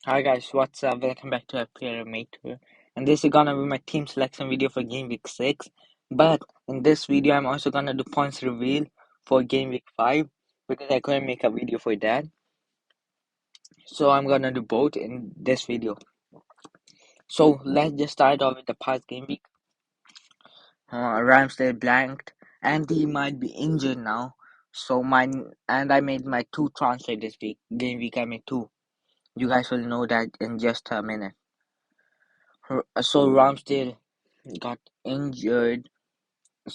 Hi guys, what's up? Welcome back to Player Mate here. And this is gonna be my team selection video for Game Week 6. But in this video, I'm also gonna do points reveal for Game Week 5 because I couldn't make a video for that. So I'm gonna do both in this video. So let's just start off with the past Game Week. Ramsdale blanked and he might be injured now. So I made my 2 transfer this week. Game week I made 2. You guys will know that in just a minute. So Ramsdale got injured.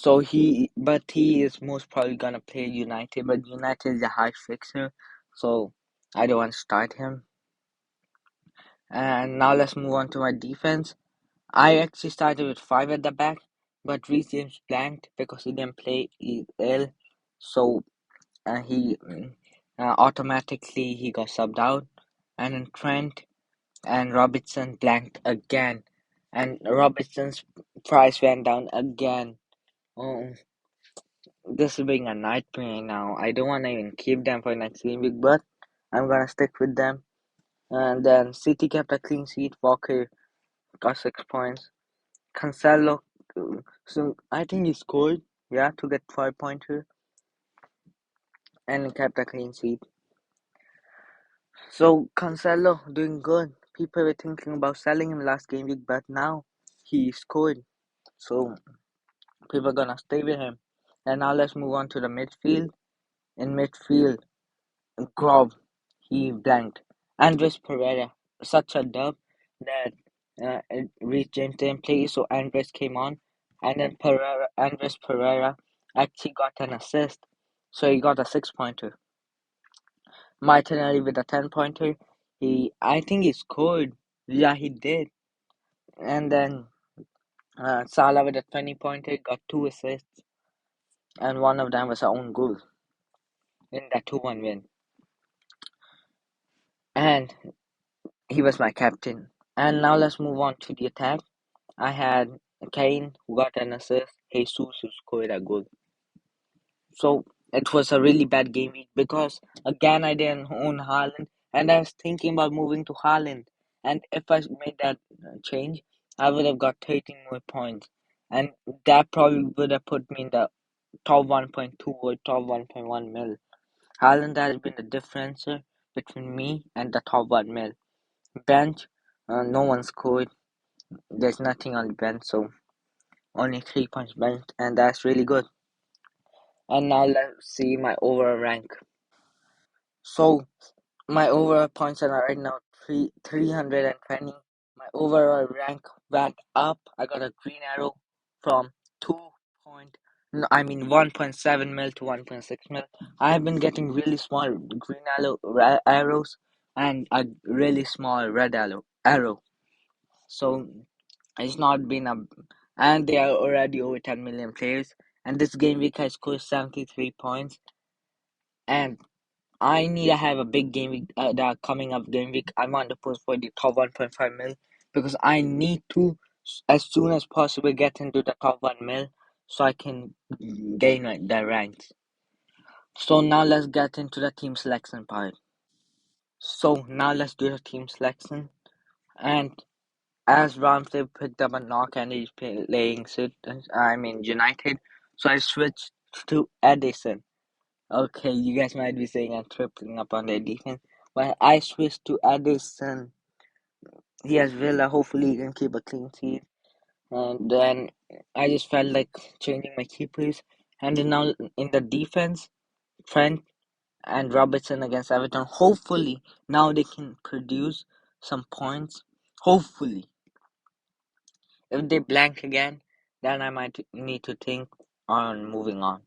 But he is most probably gonna play United. But United is a high fixer, so I don't want to start him. And now let's move on to my defense. I actually started with 5 at the back, but Reece James blanked because he didn't play. He's ill, so he automatically he got subbed out. And then Trent and Robertson blanked again, and Robertson's price went down again. Oh, this is being a nightmare now. I don't want to even keep them for next game week, but I'm gonna stick with them. And then City kept a clean sheet. Walker got 6 points. Cancelo, so I think he scored, yeah, to get 5 pointer, and he kept a clean sheet. So Cancelo doing good. People were thinking about selling him last game week, but now he scored. So people are gonna stay with him. And now let's move on to the midfield. In midfield, Grob, he blanked. Andres Pereira, such a dub that Reece James didn't play, so Andres came on, and then Andres Pereira actually got an assist, so he got a 6 pointer. Martinelli with a 10 pointer, I think he scored. Yeah, he did. And then Salah with a 20 pointer got 2 assists, and one of them was our own goal in that 2-1 win. And he was my captain. And now let's move on to the attack. I had Kane who got an assist, Jesus who scored a goal. So it was a really bad game week because again I didn't own Haaland, and I was thinking about moving to Haaland. And if I made that change, I would have got 13 more points, and that probably would have put me in the top 1.2 or top 1.1 mil. Haaland has been the differential between me and the top 1 mil. Bench, no one scored. There's nothing on the bench, so only 3 points benched, and that's really good. And now let's see my overall rank. So my overall points are right now 320. My overall rank went up. I got a green arrow from 1.7 mil to 1.6 mil. I have been getting really small green arrows and a really small red arrow. So it's not been and they are already over 10 million players. And this game week I scored 73 points. And I need to have a big game week, the coming up game week. I want to push for the top 1.5 mil because I need to, as soon as possible, get into the top 1 mil so I can gain the ranks. So now let's get into the team selection part. So now let's do the team selection. And as Ramsey picked up a knock and he's playing United, so I switched to Edison. Okay, you guys might be saying I'm tripling up on their defense, but I switched to Edison. He has Villa, hopefully he can keep a clean sheet. And then I just felt like changing my keepers. And then now in the defense, Trent and Robertson against Everton. Hopefully now they can produce some points. Hopefully. If they blank again, then I might need to think on moving on.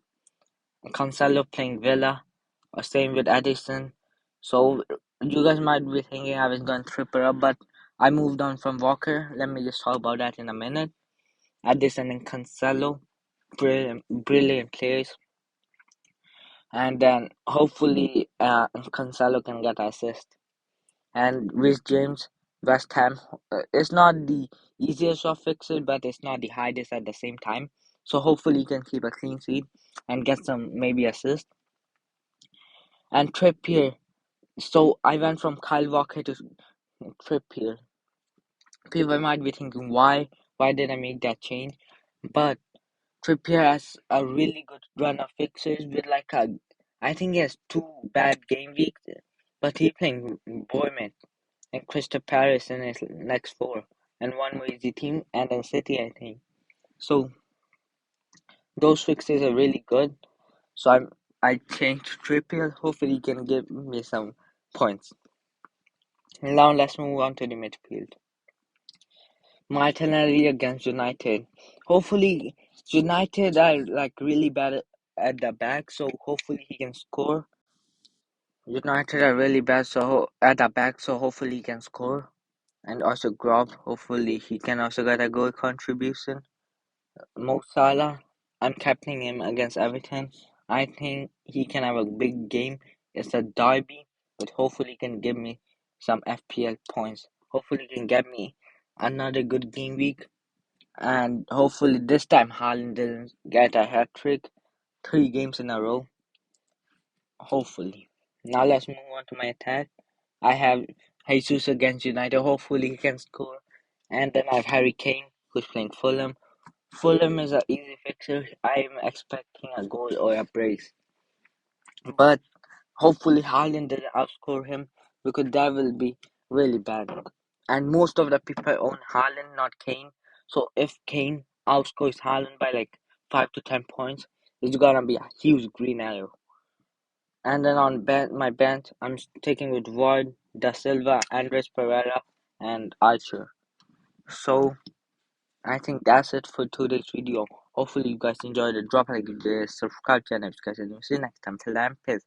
Cancelo playing Villa, or same with Edison. So you guys might be thinking I was going to triple up, but I moved on from Walker. Let me just talk about that in a minute. Edison and Cancelo, brilliant players. And then hopefully Cancelo can get assist. And Reece James, West Ham, it's not the easiest of fixes, but it's not the hardest at the same time. So hopefully he can keep a clean sheet and get some maybe assist. And Trippier. So I went from Kyle Walker to Trippier. People might be thinking, why did I make that change? But Trippier has a really good run of fixtures with I think he has two bad game weeks, but he playing Bournemouth and Crystal Palace in his next four, and one more easy team, and then City, I think. So those fixtures are really good. So I changed Trippier. Hopefully, he can give me some points. Now let's move on to the midfield. Martinelli against United. Hopefully, United are really bad at the back, so hopefully he can score. United are really bad at the back, so hopefully he can score. And also Grob, hopefully he can also get a goal contribution. Mo Salah, I'm captaining him against Everton. I think he can have a big game. It's a derby, but hopefully he can give me some FPL points. Hopefully he can get me another good game week. And hopefully this time Haaland doesn't get a hat trick 3 games in a row. Hopefully. Now let's move on to my attack. I have Jesus against United. Hopefully he can score. And then I have Harry Kane who's playing Fulham. Fulham is an easy fixture. I'm expecting a goal or a brace. But hopefully Haaland doesn't outscore him because that will be really bad. And most of the people own Haaland, not Kane. So if Kane outscores Haaland by 5 to 10 points, it's gonna be a huge green arrow. And then on my bench, I'm taking with Ward, Da Silva, Andres Pereira, and Archer. So I think that's it for today's video. Hopefully you guys enjoyed it. Drop a like, subscribe channel if you guys are new. See you next time. Till then, peace.